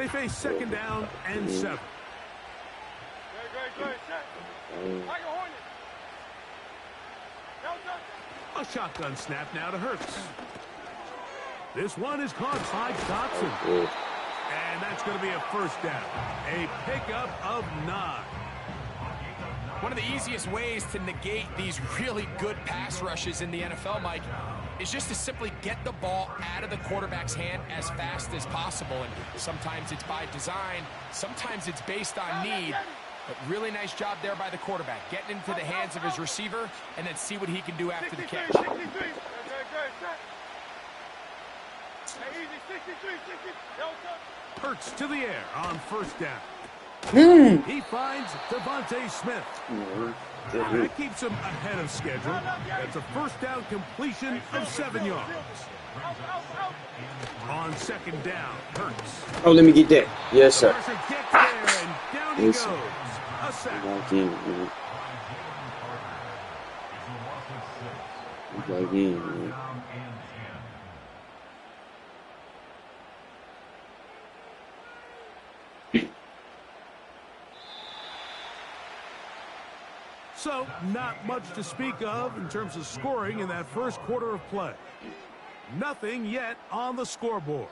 They face second down and 7. A shotgun snap now to Hurts. This one is caught by Dotson. And that's going to be a first down. A pickup of 9. One of the easiest ways to negate these really good pass rushes in the NFL, Mike, is just to simply get the ball out of the quarterback's hand as fast as possible. And sometimes it's by design, sometimes it's based on need. But really nice job there by the quarterback, getting into the hands of his receiver and then see what he can do after the catch. Hurts to the air on first down. He finds Devontae Smith. That keeps him ahead of schedule. That's a first down completion of 7 yards. On second down, Hurts. Oh, let me get that. Yes, sir. Gets there, and down he goes. A sack. So, not much to speak of in terms of scoring in that first quarter of play. Nothing yet on the scoreboard.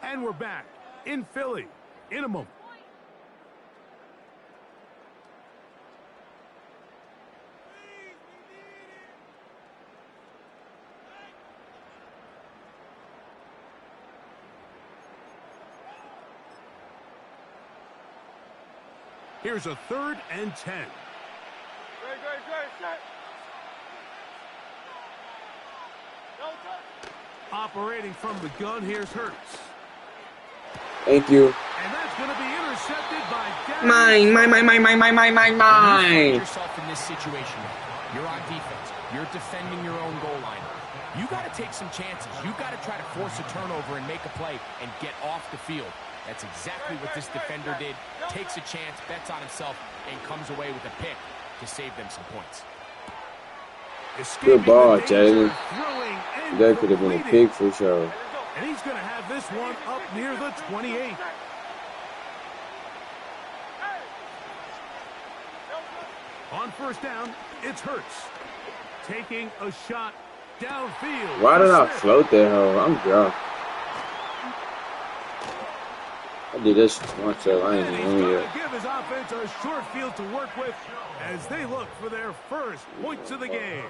And we're back in Philly in a moment. Here's a 3rd and 10. Operating from the gun, here's Hurts. Thank you. And that's going to be intercepted by Mine. Put yourself in this situation. You're on defense. You're defending your own goal line. You got to take some chances. You got to try to force a turnover and make a play and get off the field. That's exactly what this defender did. Takes a chance, bets on himself, and comes away with a pick to save them some points. Good ball, Jalen. That could have been a pick for sure. And he's going to have this one up near the 28. On first down, it's Hurts. Taking a shot downfield. Why did I float that hole? I'm drunk. I did this once, so I ain't even know yet. Give his offense a short field to work with as they look for their first points of the game.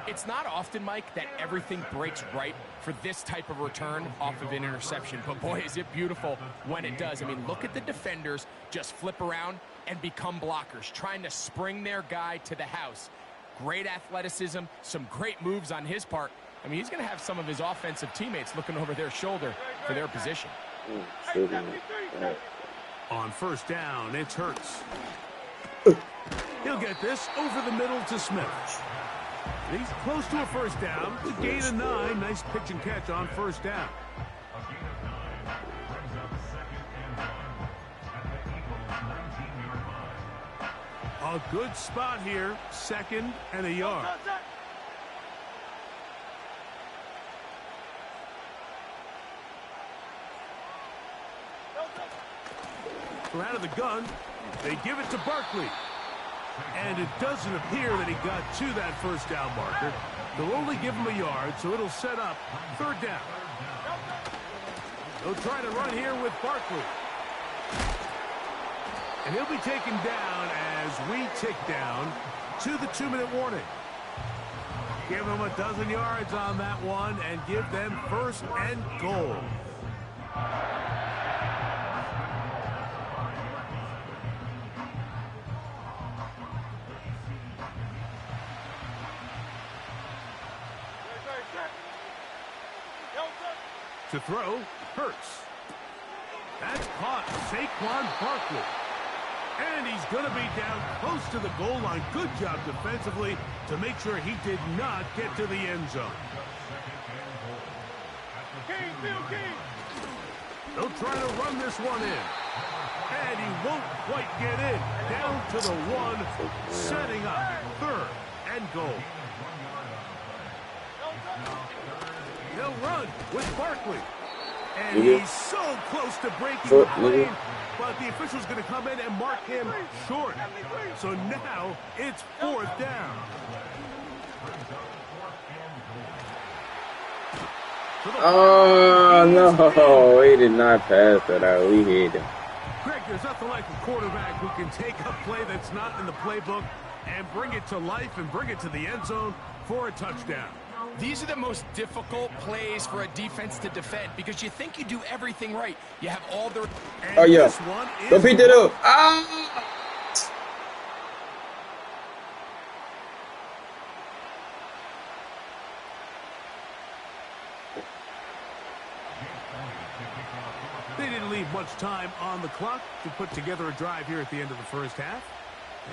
It's not often, Mike, that everything breaks right for this type of return off of an interception. But, boy, is it beautiful when it does. I mean, look at the defenders just flip around and become blockers, trying to spring their guy to the house. Great athleticism, some great moves on his part. I mean, he's going to have some of his offensive teammates looking over their shoulder for their position. On first down, it's Hurts. He'll get this over the middle to Smith. He's close to a first down to gain a 9. Nice pitch and catch on first down. A good spot here, 2nd and a yard. From out of the gun, they give it to Barkley. And it doesn't appear that he got to that first down marker. They'll only give him a yard, so it'll set up 3rd down. They'll try to run here with Barkley. And he'll be taken down as we tick down to the 2-minute warning. Give them a dozen yards on that one and give them 1st and goal. To throw, Hurts. That's caught, Saquon Barkley. And he's going to be down close to the goal line. Good job defensively to make sure he did not get to the end zone. They'll try to run this one in. And he won't quite get in. Down to the 1, setting up 3rd and goal. They'll run with Barkley. And he's so close to breaking the plane, but the official's going to come in and mark him short. So now it's 4th down. Oh, no. He did not pass that out. We hit him. Greg, there's nothing like a quarterback who can take a play that's not in the playbook and bring it to life and bring it to the end zone for a touchdown. These are the most difficult plays for a defense to defend because you think you do everything right. You have all the... Oh, yeah. Don't pick that up. Ah! They didn't leave much time on the clock to put together a drive here at the end of the first half.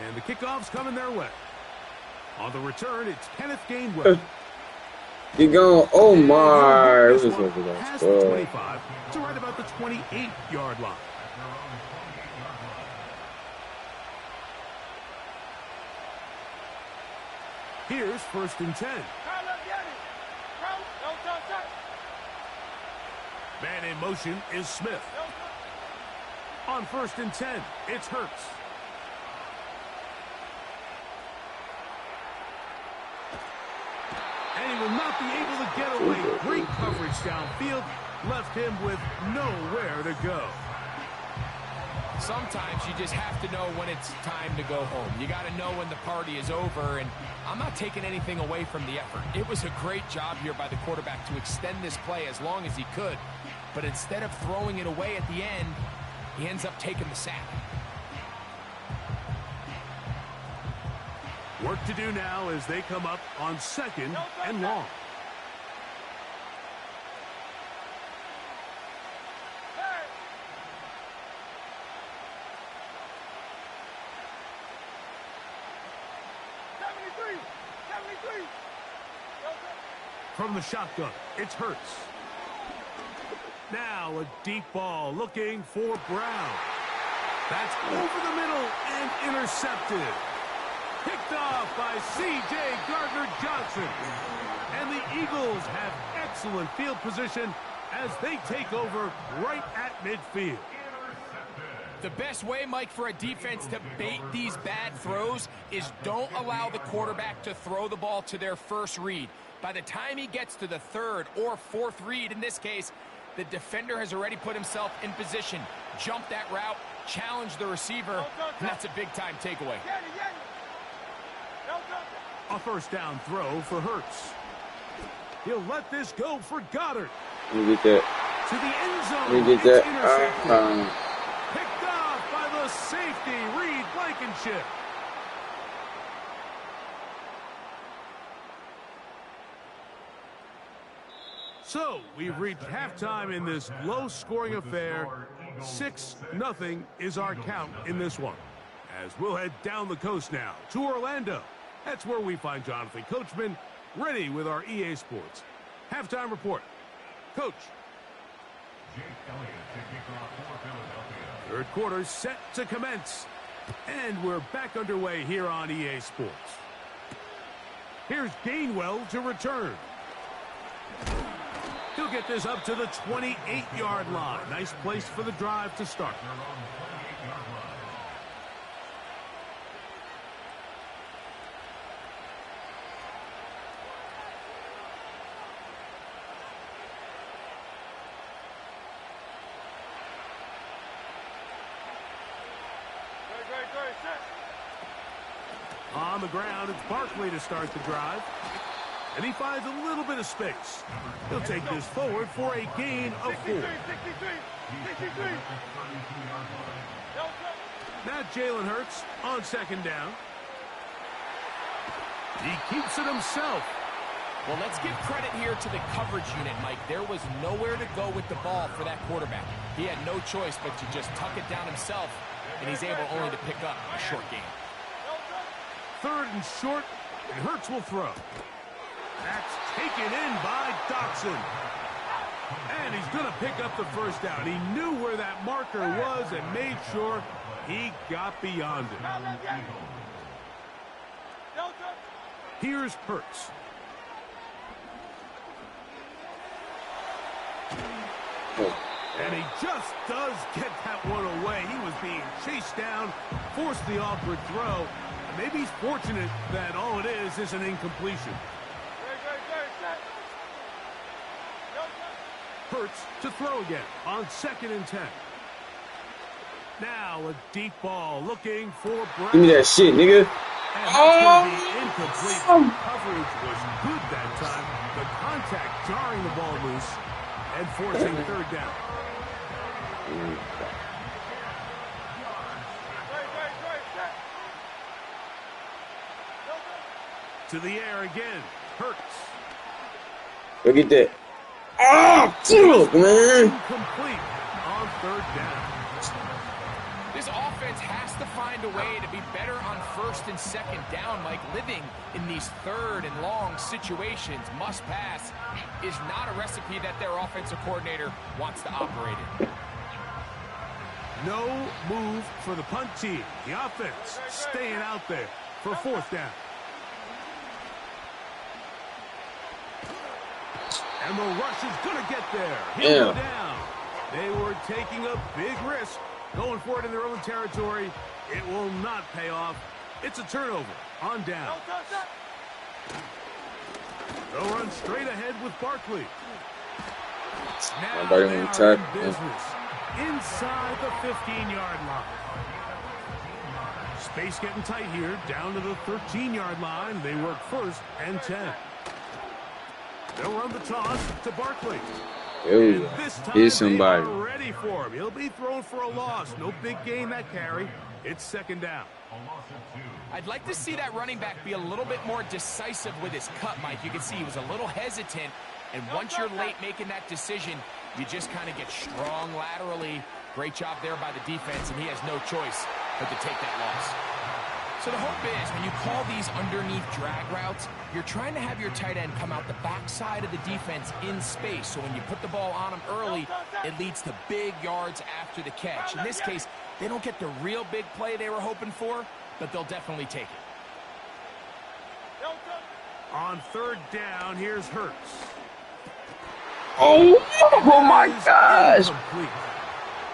And the kickoff's coming their way. On the return, it's Kenneth Gainwell. You going? Oh my! This one past the 25 to right about the 28-yard line. Here's 1st and 10. Man in motion is Smith. On 1st and 10, it's Hurts. And he will not be able to get away. Great coverage downfield. Left him with nowhere to go. Sometimes you just have to know when it's time to go home. You got to know when the party is over, and I'm not taking anything away from the effort. It was a great job here by the quarterback to extend this play as long as he could, but instead of throwing it away at the end, he ends up taking the sack. Work to do now as they come up on 2nd and long. From the shotgun, it's Hurts. Now a deep ball looking for Brown. That's over the middle and intercepted. Picked off by C.J. Gardner-Johnson. And the Eagles have excellent field position as they take over right at midfield. The best way, Mike, for a defense to bait these bad throws is don't allow the quarterback to throw the ball to their first read. By the time he gets to the 3rd or 4th read, in this case, the defender has already put himself in position. Jump that route, challenge the receiver, and that's a big-time takeaway. A 1st down throw for Hurts. He'll let this go for Goddard. Let me get that. To the end zone. Let me get that. Picked off by the safety, Reed Blankenship. So, we've reached halftime in this low-scoring affair. 6-0 is our count in this one. As we'll head down the coast now to Orlando. That's where we find Jonathan Coachman ready with our EA Sports halftime report. Coach. 3rd quarter set to commence. And we're back underway here on EA Sports. Here's Gainwell to return. He'll get this up to the 28-yard line. Nice place for the drive to start. On the ground, it's Barkley to start the drive. And he finds a little bit of space. He'll take this forward for a gain of 4. Now Jalen Hurts on 2nd down. He keeps it himself. Well, let's give credit here to the coverage unit, Mike. There was nowhere to go with the ball for that quarterback. He had no choice but to just tuck it down himself, and he's able only to pick up a short gain. 3rd and short, and Hurts will throw. That's taken in by Dotson. And he's going to pick up the 1st down. He knew where that marker was and made sure he got beyond it. Here's Hurts. And he just does get that one away. He was being chased down, forced the awkward throw. Maybe he's fortunate that all it is an incompletion. Hurts to throw again on 2nd and 10. Now a deep ball looking for Brown. Give me that shit, nigga. And that's going to be incomplete. Coverage was good that time. The contact jarring the ball loose and forcing 3rd down. To the air again. Hurts. Look at that. Oh, fuck, man. Incomplete on 3rd down. This offense has to find a way to be better on 1st and 2nd down. Mike, living in these 3rd and long situations, must pass, is not a recipe that their offensive coordinator wants to operate in. No move for the punt team. The offense staying out there for 4th down. And the rush is going to get there. He'll go down. They were taking a big risk. Going for it in their own territory. It will not pay off. It's a turnover on down. They'll run straight ahead with Barkley. Now they are in business inside the 15-yard line. Space getting tight here. Down to the 13-yard line. They work 1st and 10. They'll run the toss to Barkley. Ooh, this time here's somebody. they are ready for him. He'll be thrown for a loss. No big gain that carry. It's 2nd down. I'd like to see that running back be a little bit more decisive with his cut, Mike. You can see he was a little hesitant, and once you're late making that decision, you just kind of get strong laterally. Great job there by the defense, and he has no choice but to take that loss. So the hope is when you call these underneath drag routes, you're trying to have your tight end come out the backside of the defense in space. So when you put the ball on him early, it leads to big yards after the catch. In this case, they don't get the real big play they were hoping for, but they'll definitely take it. On 3rd down, here's Hurts. Oh my gosh. Incomplete.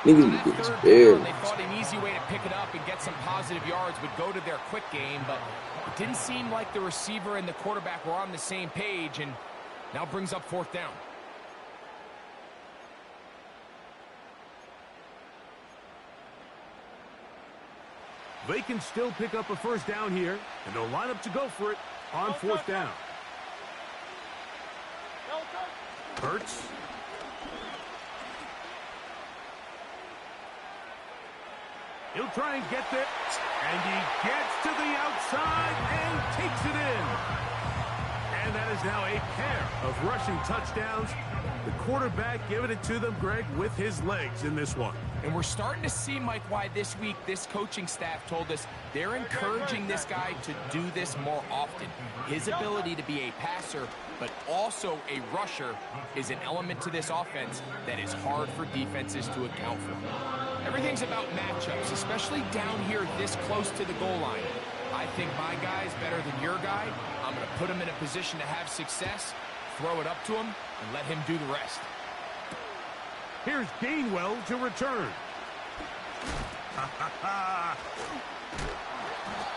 Niggas be getting They thought an easy way to pick it up and get some positive yards would go to their quick game, but it didn't seem like the receiver and the quarterback were on the same page, and now brings up 4th down. They can still pick up a 1st down here, and they'll line up to go for it on 4th down. Hurts. He'll try and get there, and he gets to the outside and takes it in. And that is now a pair of rushing touchdowns. The quarterback giving it to them, Greg, with his legs in this one. And we're starting to see, Mike, why this week this coaching staff told us they're encouraging this guy to do this more often. His ability to be a passer, but also a rusher, is an element to this offense that is hard for defenses to account for. Everything's about matchups, especially down here this close to the goal line. I think my guy's better than your guy. I'm going to put him in a position to have success, throw it up to him, and let him do the rest. Here's Gainwell to return.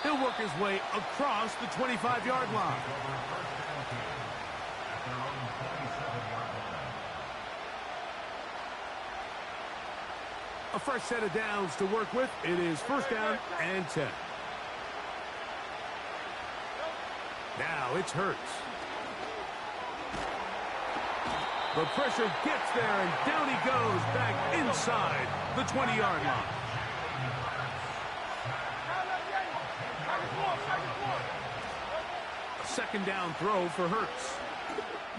He'll work his way across the 25-yard line. A fresh set of downs to work with. It is 1st down and 10. Now it's Hurts. The pressure gets there, and down he goes back inside the 20-yard line. A 2nd down throw for Hurts.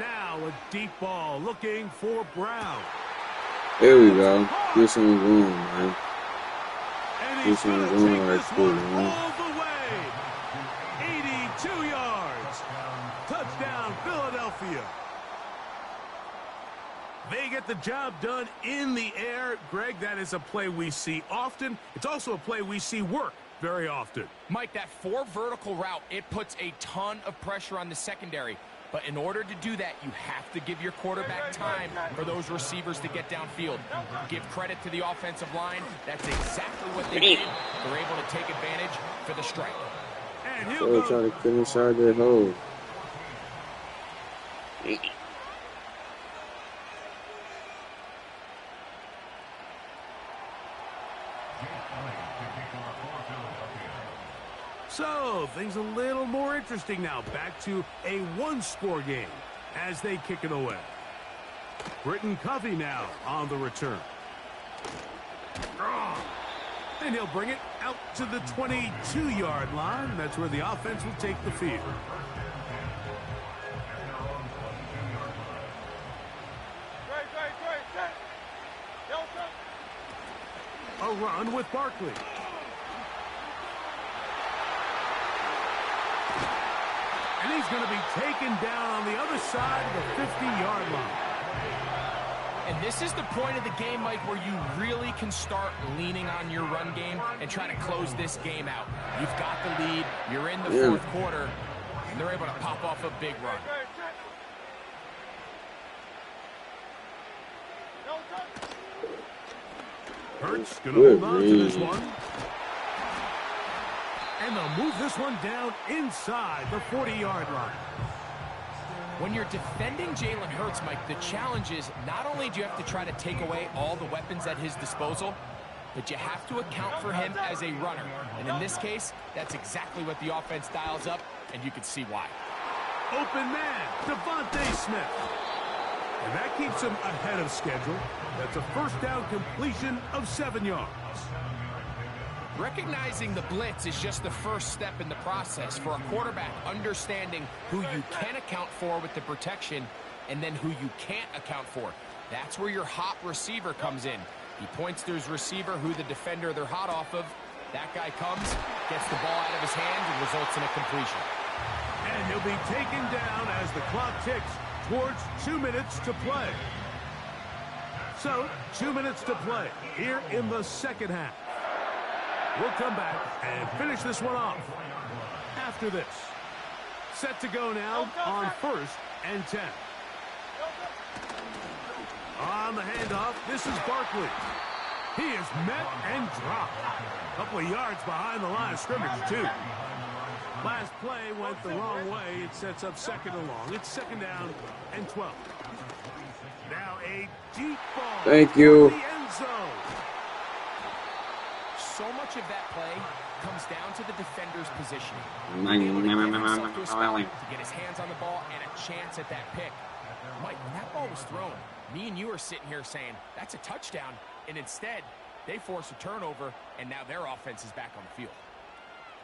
Now a deep ball looking for Brown. There we go. Get some room, man. And he's going to take this one all the way. 82 yards. Touchdown, Philadelphia. They get the job done in the air. Greg, that is a play we see often. It's also a play we see work very often. Mike, that 4 vertical route, it puts a ton of pressure on the secondary. But in order to do that, you have to give your quarterback time for those receivers to get downfield. Give credit to the offensive line. That's exactly what they did. They're able to take advantage for the strike. And he'll So trying to get inside that hole. So, things a little more interesting now. Back to a one-score game as they kick it away. Britton Covey now on the return. And he'll bring it out to the 22-yard line. That's where the offense will take the field. A run with Barkley. And he's going to be taken down on the other side of the 50-yard line. And this is the point of the game, Mike, where you really can start leaning on your run game and try to close this game out. You've got the lead. You're in the fourth quarter, and they're able to pop off a big run. Hurts going to hold on to this one. And they'll move this one down inside the 40-yard line. When you're defending Jalen Hurts, Mike, the challenge is not only do you have to try to take away all the weapons at his disposal, but you have to account for him as a runner. And in this case, that's exactly what the offense dials up, and you can see why. Open man, Devontae Smith. And that keeps him ahead of schedule. That's a first down completion of 7 yards. Recognizing the blitz is just the first step in the process for a quarterback, understanding who you can account for with the protection and then who you can't account for. That's where your hot receiver comes in. He points to his receiver, who the defender they're hot off of. That guy comes, gets the ball out of his hands, and results in a completion. And he'll be taken down as the clock ticks towards 2 minutes to play. So, 2 minutes to play here in the second half. We'll come back and finish this one off after this. Set to go now on 1st and 10. On the handoff, this is Barkley. He is met and dropped. A couple of yards behind the line of scrimmage, too. Last play went the wrong way. It sets up 2nd and long. It's 2nd down and 12. Now a deep ball. Thank you. The end zone. So much of that play comes down to the defender's positioning. To get his hands on the ball and a chance at that pick. Mike, when that ball was thrown, me and you are sitting here saying, that's a touchdown. And instead, they force a turnover, and now their offense is back on the field.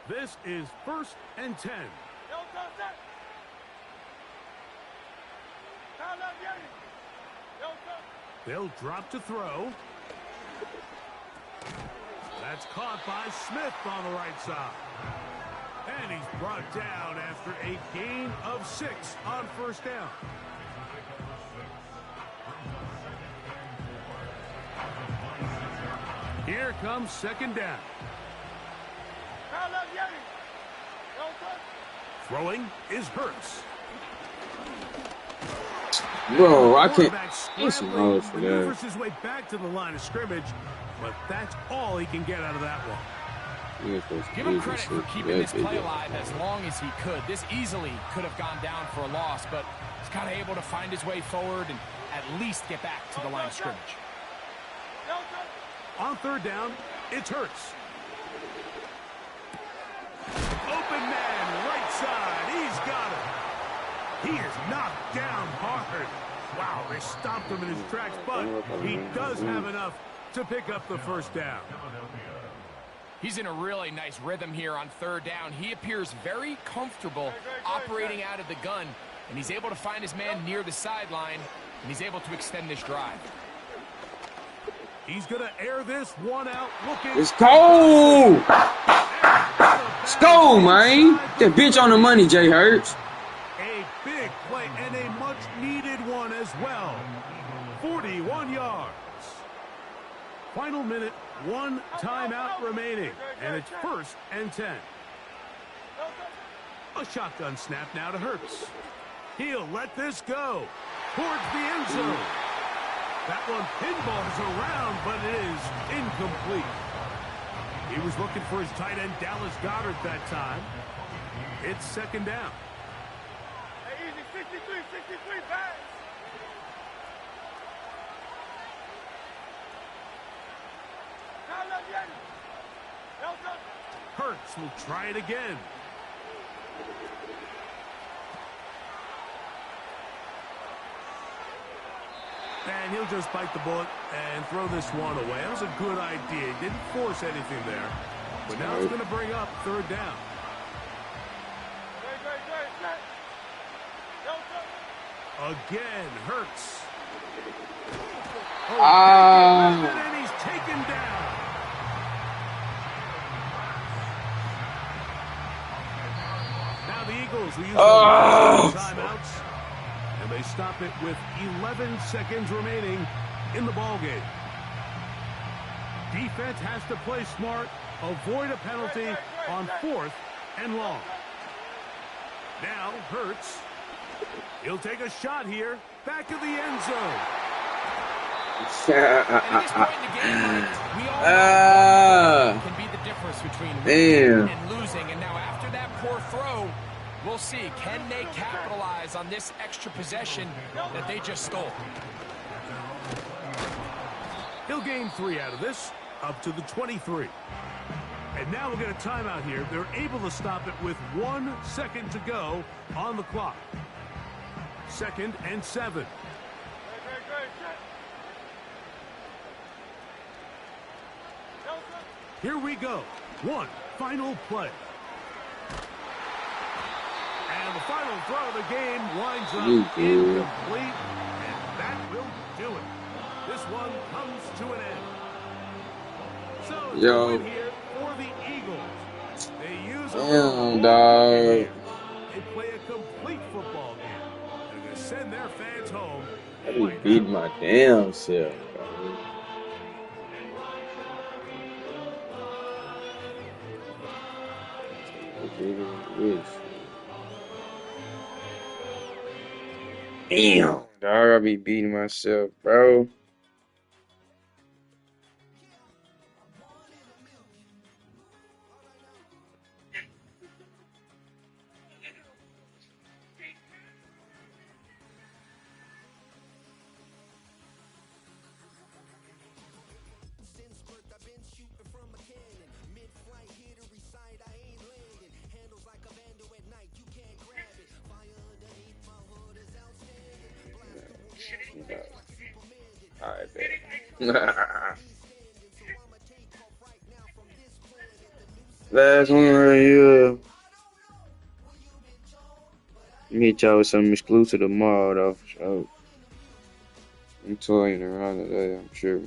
This is 1st and 10. They'll drop to throw. That's caught by Smith on the right side. And he's brought down after a gain of 6 on 1st down. Here comes 2nd down. Throwing is Hurts. Bro, I can't. It's some hoes for that. Maneuvers his way back to the line of scrimmage, but that's all he can get out of that one. Give him credit for keeping this play alive as long as he could. This easily could have gone down for a loss, but he's kind of able to find his way forward and at least get back to the line of scrimmage. On 3rd down, it's Hurts. Open man, right side. He's got it. He is knocked down hard. Wow, they stopped him in his tracks, but he does have enough to pick up the 1st down. He's in a really nice rhythm here on 3rd down. He appears very comfortable operating out of the gun, and he's able to find his man near the sideline, and he's able to extend this drive. He's going to air this one out. Looking. It's cold. It's cold, man. That bitch on the money, Jay Hurts. A big play and a much-needed one as well. 41 yards. Final minute, 1 timeout remaining, and it's 1st and 10. A shotgun snap now to Hurts. He'll let this go towards the end zone. That one pinballs around, but it is incomplete. He was looking for his tight end, Dallas Goedert, that time. It's second down. Hey, easy, 63, pass. Hurts will try it again. And he'll just bite the bullet and throw this one away. That was a good idea. He didn't force anything there. But now it's going to bring up third down. Again, Hurts. And he's taken down. Now the Eagles will use the timeouts. And they stop it with 11 seconds remaining in the ballgame. Defense has to play smart, avoid a penalty on 4th and long. Now Hurts. He'll take a shot here, back of the end zone. At this point in the game, Mike, we all know can be the difference between winning and losing. And now after that poor throw, we'll see, can they capitalize on this extra possession that they just stole? He'll gain 3 out of this, up to the 23. And now we'll get a timeout here. They're able to stop it with 1 second to go on the clock. 2nd and 7. Here we go. One final play. And the final throw of the game winds up incomplete. And that will do it. This one comes to an end. So it's a win here for the Eagles. They use a dog. They play a complete football game. They're going to send their fans home. I be beating my damn self, bro. Damn, dog, I be beating myself, bro. Last one right here. Meet y'all with something exclusive tomorrow, though, for sure. I'm toying around today, I'm sure.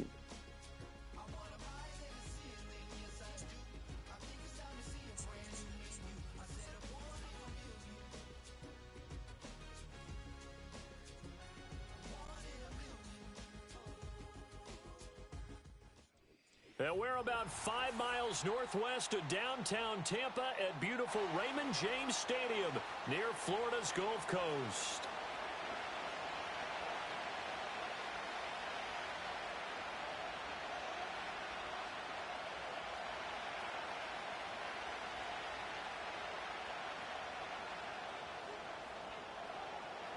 And we're about 5 miles northwest of downtown Tampa at beautiful Raymond James Stadium near Florida's Gulf Coast.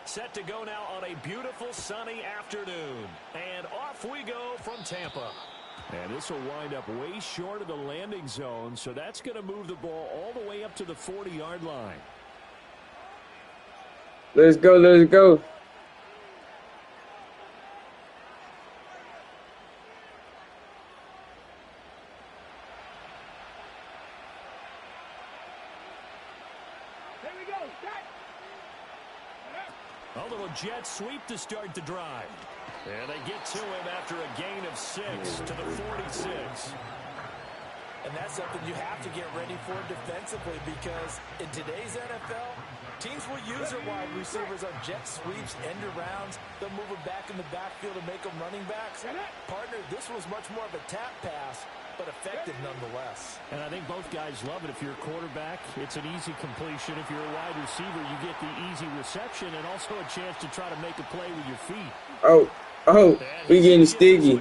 Set to go now on a beautiful sunny afternoon. And off we go from Tampa. And this will wind up way short of the landing zone, so that's going to move the ball all the way up to the 40-yard line. Let's go, let's go. Here we go, set. A little jet sweep to start the drive. And they get to him after a gain of 6 to the 46. And that's something you have to get ready for defensively because in today's NFL, teams will use their wide receivers on jet sweeps, end arounds. They'll move them back in the backfield and make them running backs. Partner, this was much more of a tap pass, but effective nonetheless. And I think both guys love it. If you're a quarterback, it's an easy completion. If you're a wide receiver, you get the easy reception and also a chance to try to make a play with your feet. Oh, we getting sticky.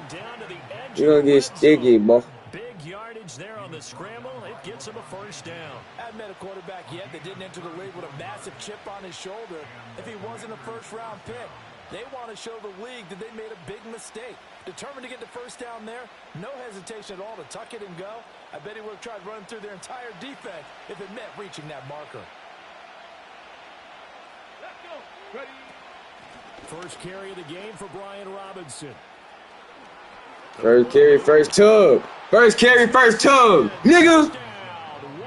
You're gonna get sticky, boy. Big yardage there on the scramble. It gets him a first down. I haven't met a quarterback yet that didn't enter the league with a massive chip on his shoulder if he wasn't a first-round pick. They want to show the league that they made a big mistake. Determined to get the first down there, no hesitation at all to tuck it and go. I bet he would have tried running through their entire defense if it meant reaching that marker. Let's go. Ready. First carry of the game for Brian Robinson. First carry, first tug. First carry, first tug. Nigga,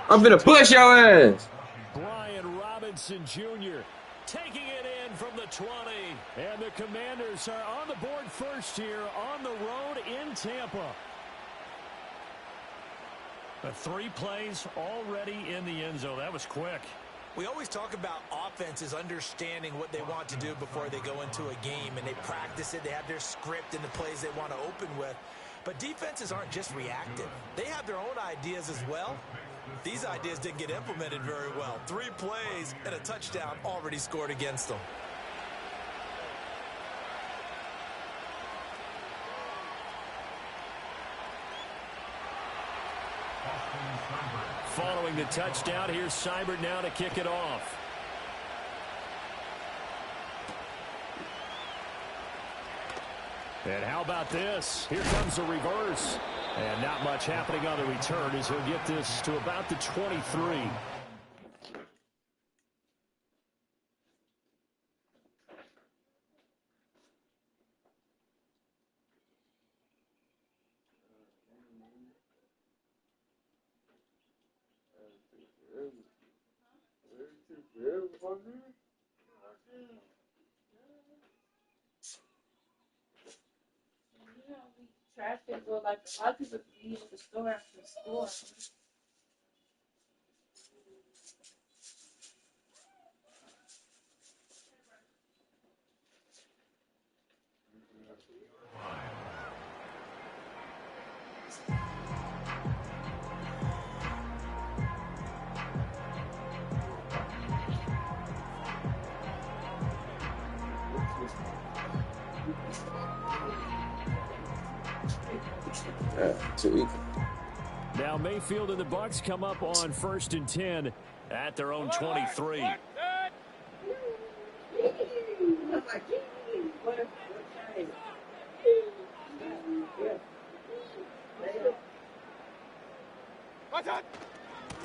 I'm finna push your ass. Brian Robinson Jr. taking it in from the 20. And the Commanders are on the board first here on the road in Tampa. The 3 plays already in the end zone. That was quick. We always talk about offenses understanding what they want to do before they go into a game, and they practice it. They have their script and the plays they want to open with. But defenses aren't just reactive. They have their own ideas as well. These ideas didn't get implemented very well. 3 plays and a touchdown already scored against them. Following the touchdown, here's Seibert now to kick it off. And how about this? Here comes the reverse. And not much happening on the return as he'll get this to about the 23. Traffic, or like a lot of people be at the store after school. Now Mayfield and the Bucs come up on 1st and 10 at their own 23.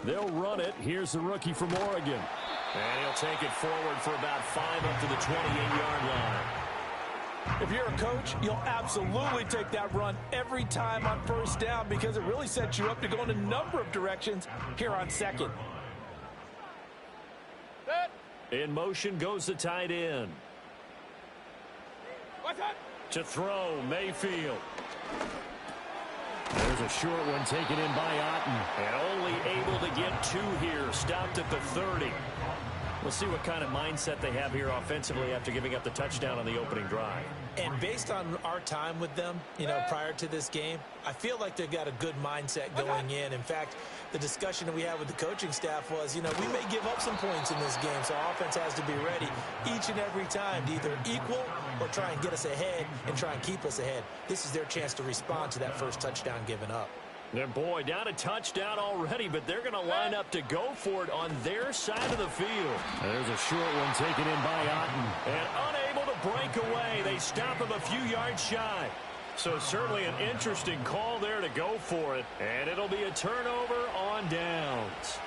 They'll run it. Here's the rookie from Oregon. And he'll take it forward for about 5 up to the 28-yard line. If you're a coach, you'll absolutely take that run every time on first down because it really sets you up to go in a number of directions here on second. In motion goes the tight end. To throw, Mayfield. There's a short one taken in by Otten. And only able to get 2 here. Stopped at the 30. We'll see what kind of mindset they have here offensively after giving up the touchdown on the opening drive. And based on our time with them, you know, prior to this game, I feel like they've got a good mindset going in. In fact, the discussion that we had with the coaching staff was, you know, we may give up some points in this game, so our offense has to be ready each and every time to either equal or try and get us ahead and try and keep us ahead. This is their chance to respond to that first touchdown given up. Their boy down a touchdown already, but they're going to line up to go for it on their side of the field. There's a short one taken in by Otten. And unable to break away. They stop him a few yards shy. So certainly an interesting call there to go for it. And it'll be a turnover on downs.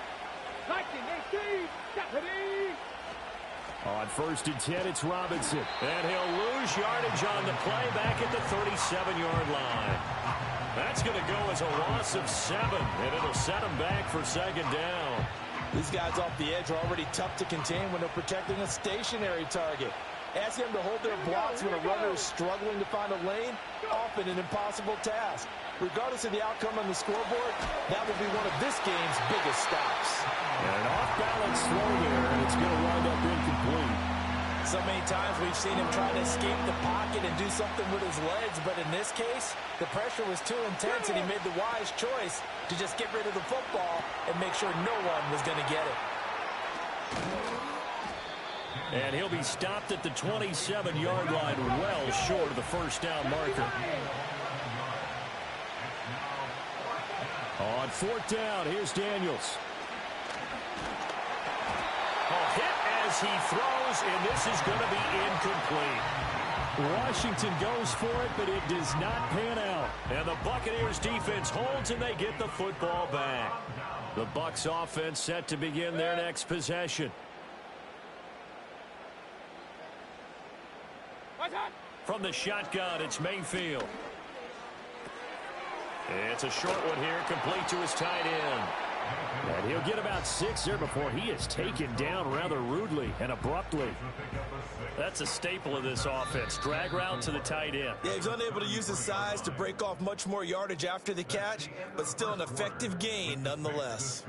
On 1st and 10, it's Robinson. And he'll lose yardage on the play back at the 37-yard line. That's going to go as a loss of 7, and it'll set them back for 2nd down. These guys off the edge are already tough to contain when they're protecting a stationary target. Ask them to hold their blocks when a runner is struggling to find a lane, often an impossible task. Regardless of the outcome on the scoreboard, that will be one of this game's biggest stops. And an off-balance throw there, and it's going to wind up incomplete. So many times we've seen him try to escape the pocket and do something with his legs, but in this case, the pressure was too intense, and he made the wise choice to just get rid of the football and make sure no one was going to get it. And he'll be stopped at the 27-yard line, well short of the first down marker. On fourth down, here's Daniels. A hit as he throws, and this is going to be incomplete. Washington goes for it, but it does not pan out. And the Buccaneers defense holds, and they get the football back. The Bucs offense set to begin their next possession. From the shotgun, it's Mayfield. It's a short one here, complete to his tight end. And he'll get about 6 there before he is taken down rather rudely and abruptly. That's a staple of this offense. Drag route to the tight end. Yeah, he's unable to use his size to break off much more yardage after the catch, but still an effective gain nonetheless.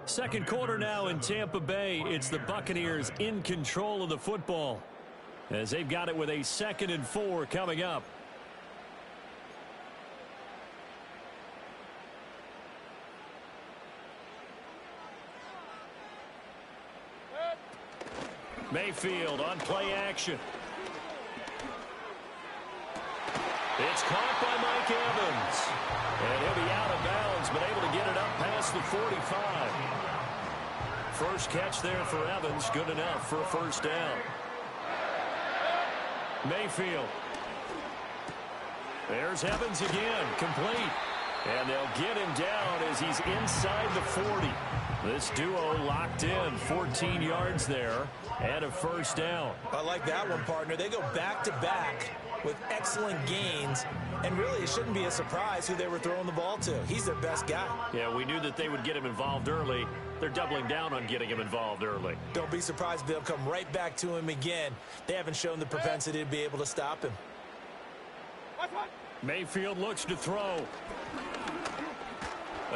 Second quarter now in Tampa Bay. It's the Buccaneers in control of the football, as they've got it with a 2nd and 4 coming up. Mayfield on play action. It's caught by Mike Evans. And he'll be out of bounds, but able to get it up past the 45. First catch there for Evans, good enough for a first down. Mayfield. There's Evans again, complete. And they'll get him down as he's inside the 40. This duo locked in, 14 yards there, and a first down. I like that one, partner. They go back-to-back with excellent gains, and really it shouldn't be a surprise who they were throwing the ball to. He's their best guy. Yeah, we knew that they would get him involved early. They're doubling down on getting him involved early. Don't be surprised if they'll come right back to him again. They haven't shown the propensity to be able to stop him. Mayfield looks to throw.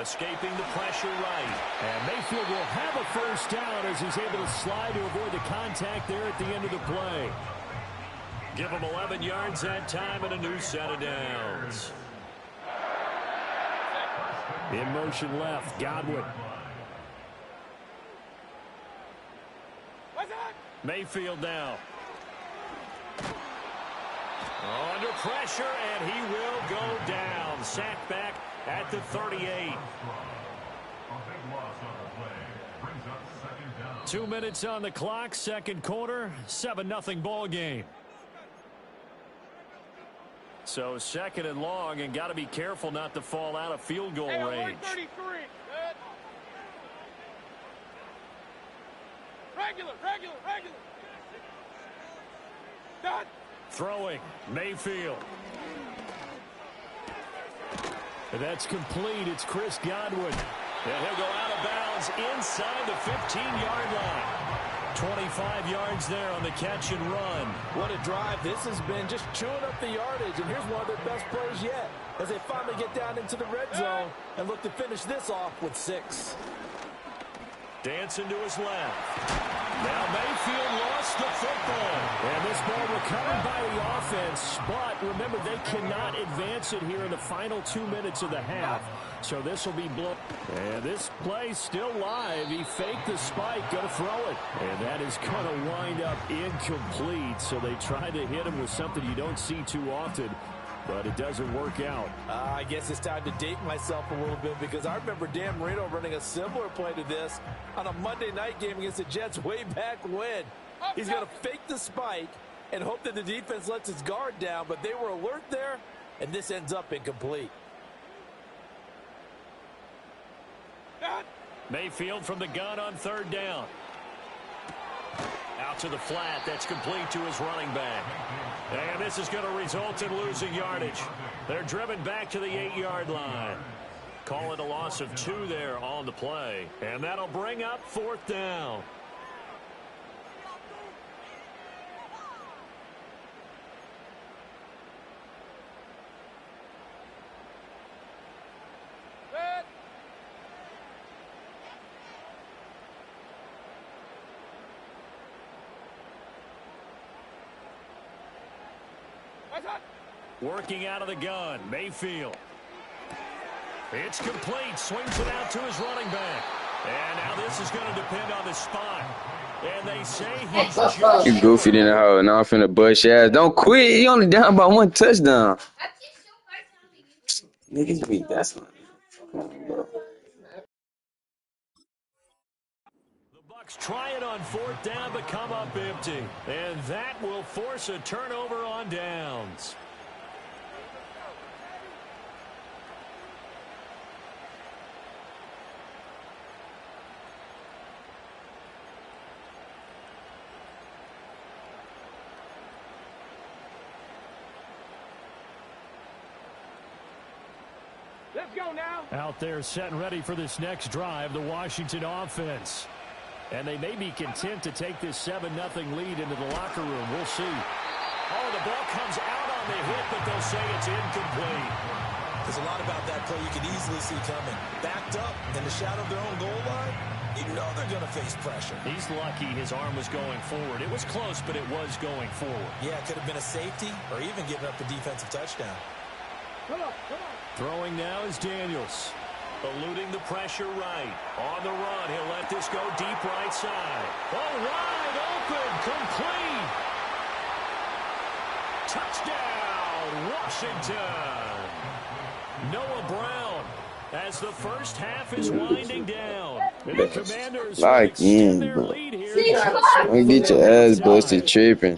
Escaping the pressure right. And Mayfield will have a first down as he's able to slide to avoid the contact there at the end of the play. Give him 11 yards that time and a new set of downs. In motion left, Godwin. Mayfield now. Under pressure, and he will go down. Sacked back at the 38. 2 minutes on the clock, second quarter, 7-0 ball game. So second and long, and got to be careful not to fall out of field goal range. Regular. Done. Throwing, Mayfield. And that's complete. It's Chris Godwin. And he'll go out of bounds inside the 15-yard line. 25 yards there on the catch and run. What a drive this has been, just chewing up the yardage, and here's one of their best plays yet as they finally get down into the red zone and look to finish this off with 6. Dancing to his left. Now Mayfield lost the football. And this ball recovered by the offense. But remember, they cannot advance it here in the final 2 minutes of the half. So this will be blown. And this play still live. He faked the spike, going to throw it. And that is going to wind up incomplete. So they try to hit him with something you don't see too often. But it doesn't work out. I guess it's time to date myself a little bit, because I remember Dan Marino running a similar play to this on a Monday night game against the Jets way back when. He's going to fake the spike and hope that the defense lets its guard down, but they were alert there, and this ends up incomplete. Mayfield from the gun on third down. Out to the flat. That's complete to his running back. And this is going to result in losing yardage. They're driven back to the 8-yard line. Call it a loss of 2 there on the play. And that'll bring up fourth down. Working out of the gun, Mayfield. It's complete. Swings it out to his running back. And now this is going to depend on the spot. And they say he's just You goofy in the hole. Now I'm finna bust your ass. Don't quit. You only down by 1 touchdown. Niggas be that's one. Bucks try it on 4th down, but come up empty. And that will force a turnover on downs. Let's go now. Out there set and ready for this next drive, the Washington offense. And they may be content to take this 7-0 lead into the locker room. We'll see. Oh, the ball comes out on the hit, but they'll say it's incomplete. There's a lot about that play you can easily see coming. Backed up in the shadow of their own goal line, you know they're going to face pressure. He's lucky his arm was going forward. It was close, but it was going forward. Yeah, it could have been a safety or even giving up a defensive touchdown. Come on, come on. Throwing now is Daniels. Eluding the pressure right. On the run, he'll let this go deep right side. Oh, wide open, complete. Touchdown, Washington. Noah Brown as the first half is winding down. And the Commanders Like extend their bro. lead here. Don't get your ass busted tripping.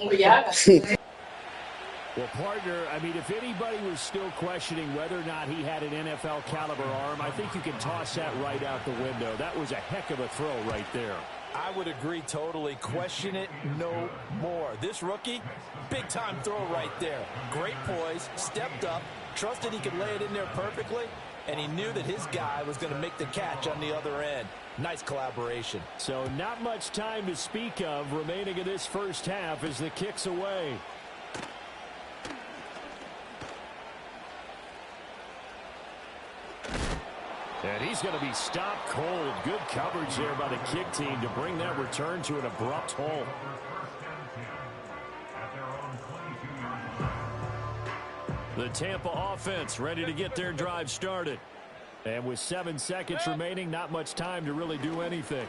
Well, partner, I mean, if anybody was still questioning whether or not he had an NFL caliber arm, I think you can toss that right out the window. That was a heck of a throw right there. I would agree totally. Question it no more. This rookie, big-time throw right there. Great poise, stepped up, trusted he could lay it in there perfectly, and he knew that his guy was going to make the catch on the other end. Nice collaboration. So not much time to speak of remaining in this first half as the kick's away. And he's going to be stopped cold. Good coverage there by the kick team to bring that return to an abrupt halt. The Tampa offense ready to get their drive started. And with 7 seconds remaining, not much time to really do anything.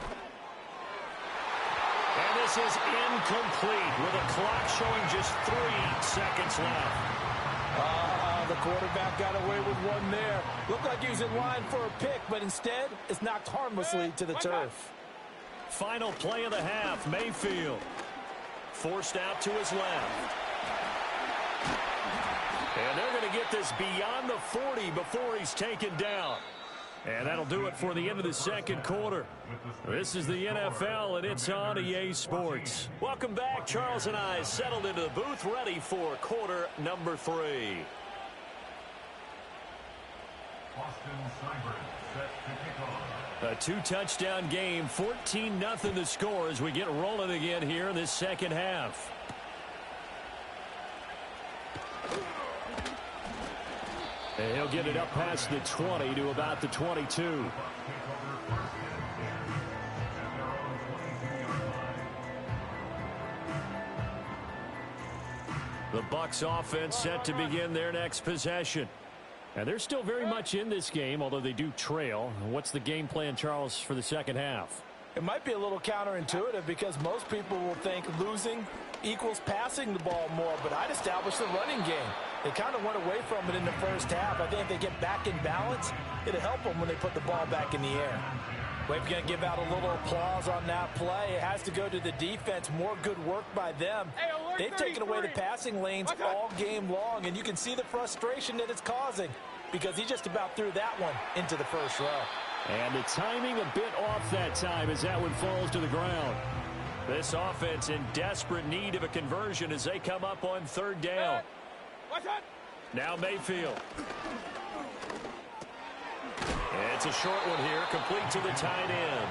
And this is incomplete with a clock showing just 3 seconds left. The quarterback got away with one there. Looked like he was in line for a pick, but instead, it's knocked harmlessly to the turf. Final play of the half, Mayfield. Forced out to his left. And they're going to get this beyond the 40 before he's taken down. And that'll do it for the end of the second quarter. This is the NFL, and it's on EA Sports. Welcome back. Charles and I settled into the booth, ready for quarter number 3. A 2-touchdown game, 14-0 the score as we get rolling again here in this second half. And he'll get it up past the 20 to about the 22. The Bucs offense set to begin their next possession. And they're still very much in this game, although they do trail. What's the game plan, Charles, for the second half? It might be a little counterintuitive because most people will think losing equals passing the ball more, but I'd establish the running game. They kind of went away from it in the first half. I think if they get back in balance, it'll help them when they put the ball back in the air. We're going to give out a little applause on that play. It has to go to the defense. More good work by them. They've taken away the passing lanes all game long, and you can see the frustration that it's causing because he just about threw that one into the first row. And the timing a bit off that time as that one falls to the ground. This offense in desperate need of a conversion as they come up on 3rd down. Now Mayfield. It's a short one here, complete to the tight end.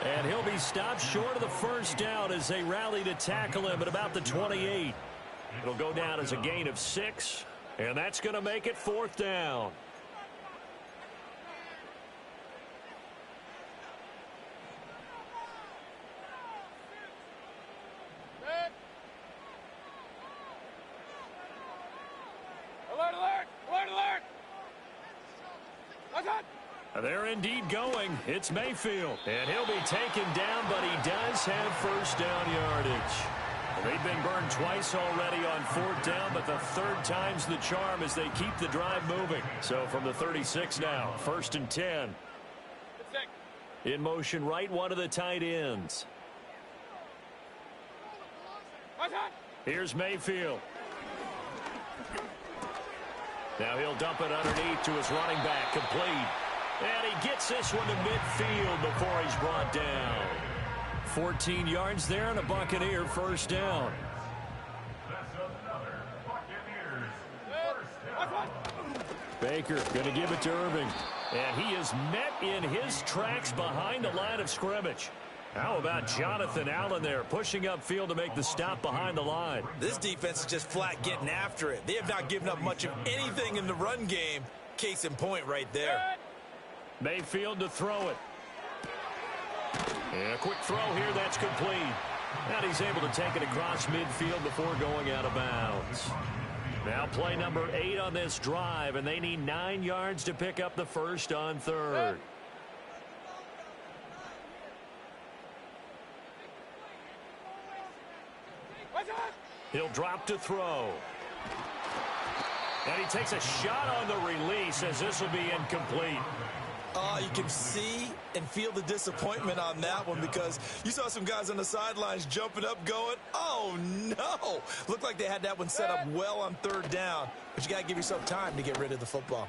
And he'll be stopped short of the first down as they rally to tackle him at about the 28. It'll go down as a gain of 6, and that's going to make it 4th down. They're indeed going. It's Mayfield. And he'll be taken down, but he does have first down yardage. They've been burned twice already on fourth down, but the third time's the charm as they keep the drive moving. So from the 36 now, 1st and 10. In motion right, one of the tight ends. Here's Mayfield. Now he'll dump it underneath to his running back, complete. And he gets this one to midfield before he's brought down. 14 yards there and a Buccaneer first down. Baker going to give it to Irving. And he is met in his tracks behind the line of scrimmage. How about Jonathan Allen there, pushing upfield to make the stop behind the line? This defense is just flat getting after it. They have not given up much of anything in the run game. Case in point right there. Mayfield to throw it. And a quick throw here, that's complete. And he's able to take it across midfield before going out of bounds. Now play number 8 on this drive, and they need 9 yards to pick up the first on third. He'll drop to throw. And he takes a shot on the release as this will be incomplete. You can see and feel the disappointment on that one because you saw some guys on the sidelines jumping up going, oh no. Looked like they had that one set up well on third down, but you got to give yourself time to get rid of the football.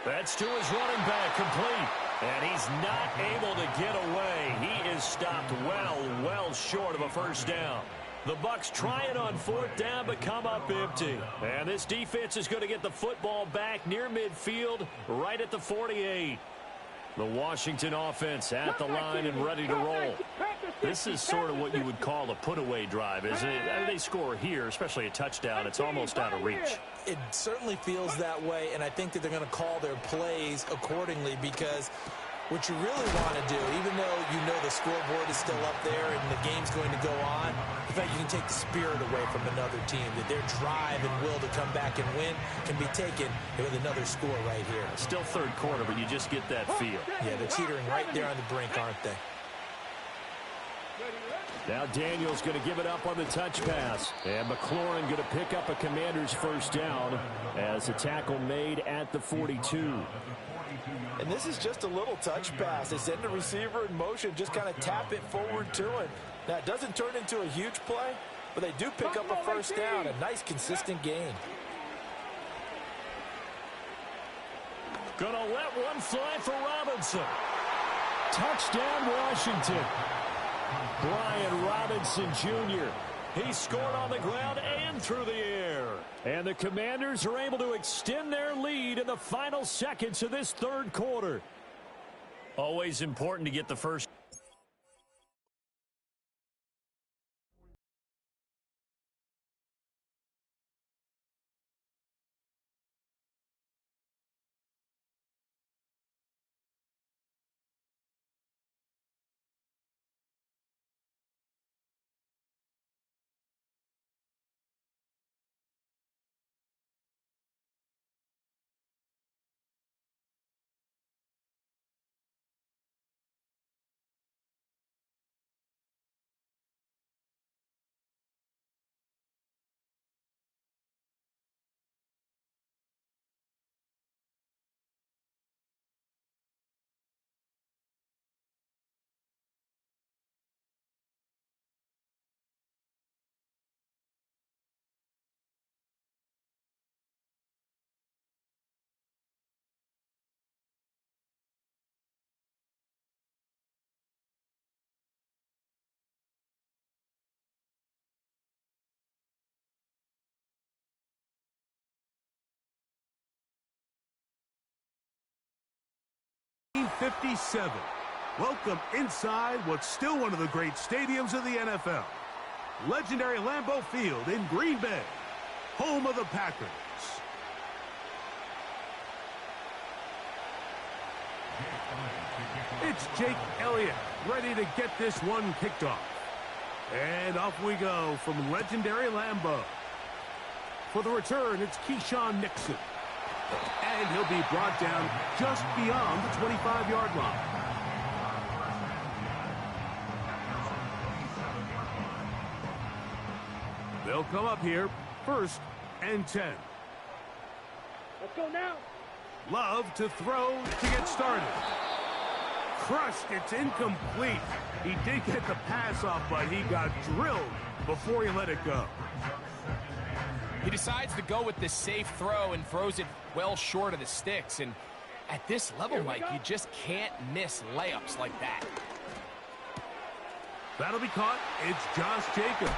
That's to his running back, complete. And he's not able to get away. He is stopped well short of a first down. The Bucs try it on fourth down, but come up empty. And this defense is going to get the football back near midfield, right at the 48. The Washington offense at the line and ready to roll. This is sort of what you would call a put-away drive, isn't it? I mean, they score here, especially a touchdown. It's almost out of reach. It certainly feels that way, and I think that they're going to call their plays accordingly because what you really want to do, even though you know the scoreboard is still up there and the game's going to go on, in fact, you can take the spirit away from another team, that their drive and will to come back and win can be taken with another score right here. Still third quarter, but you just get that feel. Yeah, they're teetering right there on the brink, aren't they? Now Daniels going to give it up on the touch pass. And McLaurin going to pick up a Commander's first down as a tackle made at the 42. And this is just a little touch pass. They send the receiver in motion, just kind of tap it forward to him. Now, it doesn't turn into a huge play, but they do pick up a first down. A nice, consistent gain. Gonna let one fly for Robinson. Touchdown, Washington. Brian Robinson Jr. He scored on the ground and through the air. And the Commanders are able to extend their lead in the final seconds of this third quarter. Always important to get the first. .57. Welcome inside what's still one of the great stadiums of the NFL. Legendary Lambeau Field in Green Bay, home of the Packers. It's Jake Elliott ready to get this one kicked off. And off we go from legendary Lambeau. For the return, it's Keyshawn Nixon. And he'll be brought down just beyond the 25-yard line. They'll come up here, 1st and 10. Let's go now. Love to throw to get started. Crushed, it's incomplete. He did get the pass off, but he got drilled before he let it go. He decides to go with this safe throw and throws it well short of the sticks. And at this level, Mike, you just can't miss layups like that. That'll be caught. It's Josh Jacobs.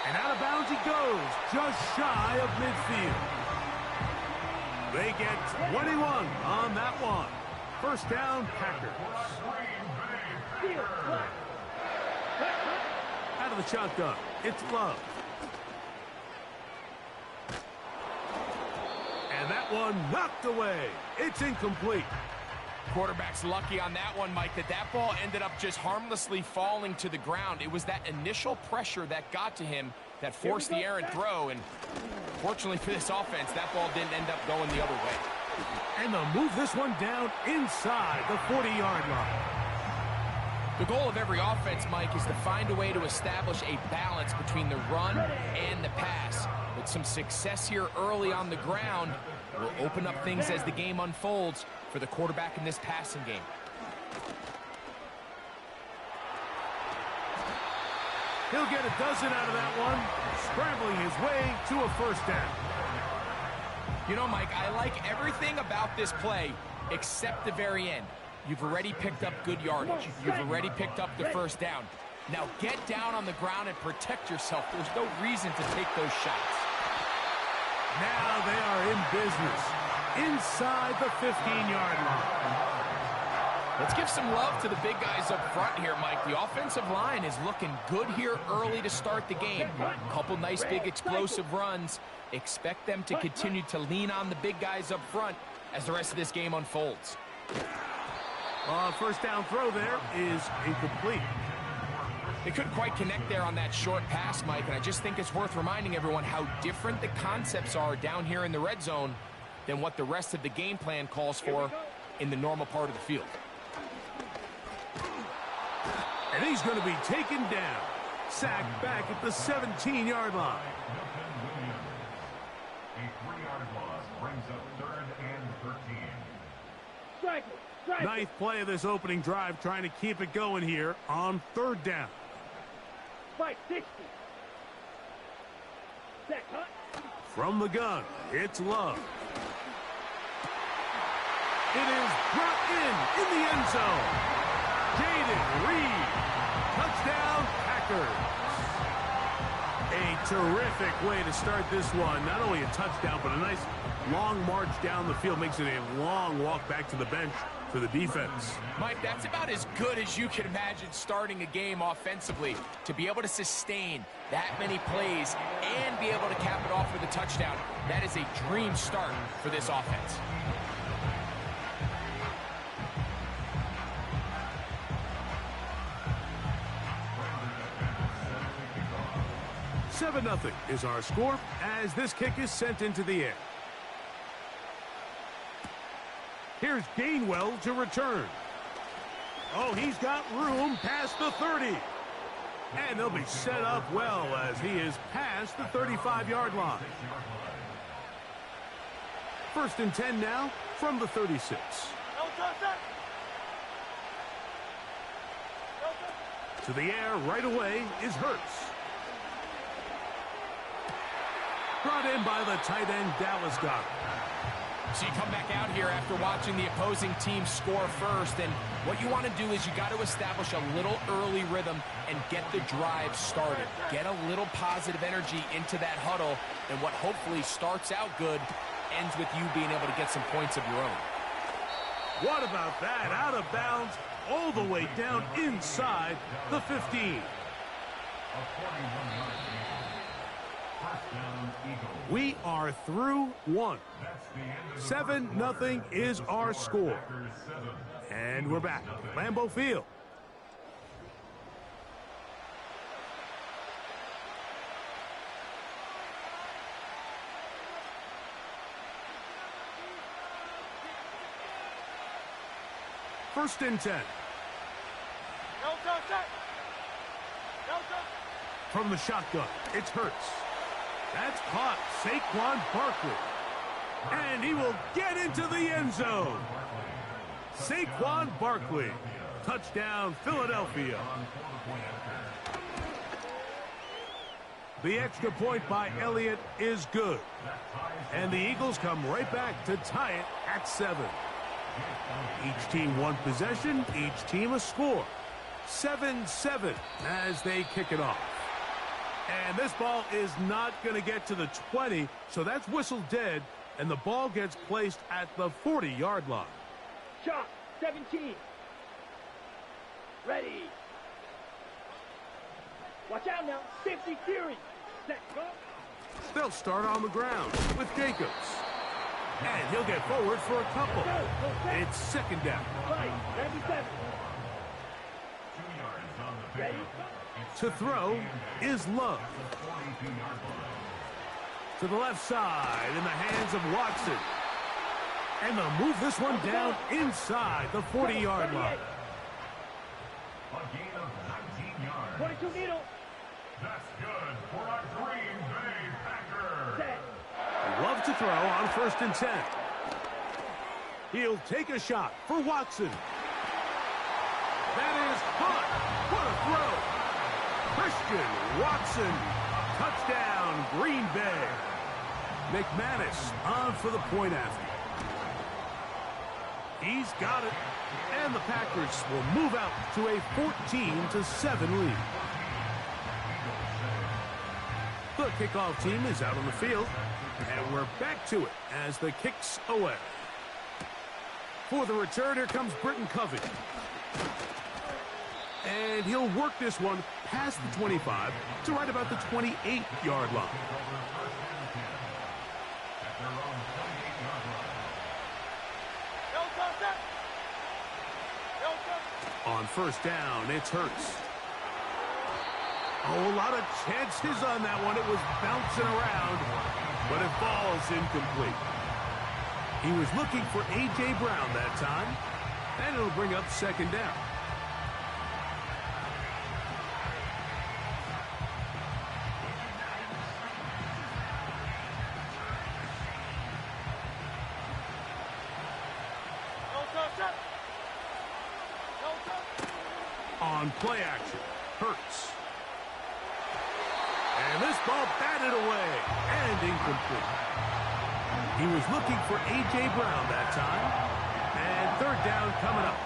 And out of bounds he goes, just shy of midfield. They get 21 on that one. 1st down, Packers. Out of the shotgun, it's Love. And that one knocked away. It's incomplete. Quarterback's lucky on that one, Mike, that ball ended up just harmlessly falling to the ground. It was that initial pressure that got to him that forced the errant throw, and fortunately for this offense, that ball didn't end up going the other way. And they'll move this one down inside the 40-yard line. The goal of every offense, Mike, is to find a way to establish a balance between the run and the pass. With some success here early on the ground, will open up things as the game unfolds for the quarterback in this passing game. He'll get a dozen out of that one, scrambling his way to a 1st down. You know, Mike, I like everything about this play except the very end. You've already picked up good yardage. You've already picked up the 1st down. Now get down on the ground and protect yourself. There's no reason to take those shots. Now they are in business inside the 15-yard line. Let's give some love to the big guys up front here, Mike. The offensive line is looking good here early to start the game. A couple nice big explosive runs. Expect them to continue to lean on the big guys up front as the rest of this game unfolds. 1st down throw there is incomplete. They couldn't quite connect there on that short pass, Mike, and I just think it's worth reminding everyone how different the concepts are down here in the red zone than what the rest of the game plan calls for in the normal part of the field. And he's going to be taken down. Sacked back at the 17-yard line. A 3-yard loss brings up 3rd and 13. Strike. 9th play of this opening drive, trying to keep it going here on 3rd down. Fight 60. Set, cut. From the gun, it's Love. It is brought in the end zone. Jaden Reed. Touchdown, Packers. A terrific way to start this one. Not only a touchdown, but a nice long march down the field. Makes it a long walk back to the bench for the defense. Mike, that's about as good as you can imagine starting a game offensively. To be able to sustain that many plays and be able to cap it off with a touchdown, that is a dream start for this offense. Seven 0 is our score as this kick is sent into the air. Here's Gainwell to return. Oh, he's got room past the 30. And they'll be set up well as he is past the 35-yard line. 1st and 10 now from the 36. To the air right away is Hurts. Brought in by the tight end, Dallas Goedert. So you come back out here after watching the opposing team score first, and what you want to do is you got to establish a little early rhythm and get the drive started. Get a little positive energy into that huddle, and what hopefully starts out good ends with you being able to get some points of your own. What about that? Out of bounds, all the way down inside the 15. We are through one. 7-0 is our score. And we're back at Lambeau Field. First and 10. From the shotgun, it's Hurts. That's caught. Saquon Barkley. And he will get into the end zone. Saquon Barkley. Touchdown, Philadelphia. The extra point by Elliott is good. And the Eagles come right back to tie it at 7. Each team one possession, each team a score. 7-7 as they kick it off. And this ball is not going to get to the 20, so that's whistled dead, and the ball gets placed at the 40-yard line. Shot, 17. Ready. Watch out now. Safety Fury. Set, go. They'll start on the ground with Jacobs. And he'll get forward for a couple. It's second down. Right, 97. Ready. To throw is Love. To the left side in the hands of Watson. And they'll move this one down inside the 40-yard line. A gain of 19 yards. 22 needle. That's good for a Green Bay Packer. Set. Love to throw on first and 10. He'll take a shot for Watson. That is caught. What a throw. Christian Watson. Touchdown, Green Bay. McManus on for the point after. He's got it. And the Packers will move out to a 14-7 lead. The kickoff team is out on the field. And we're back to it as the kick's away. For the return, here comes Britton Covey. And he'll work this one past the 25 to right about the 28-yard line. On first down, it's Hurts. Oh, a lot of chances on that one. It was bouncing around, but it falls incomplete. He was looking for A.J. Brown that time, and it'll bring up second down. On play action, Hurts. And this ball batted away and incomplete. He was looking for A.J. Brown that time. And third down coming up.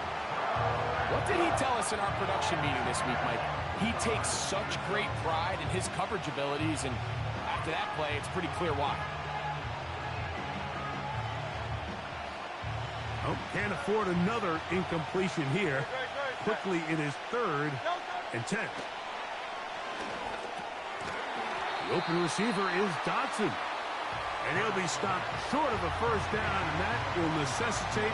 What did he tell us in our production meeting this week, Mike? He takes such great pride in his coverage abilities, and after that play, it's pretty clear why. Oh, can't afford another incompletion here. Quickly, it is 3rd and 10. The open receiver is Dotson. And he'll be stopped short of a first down, and that will necessitate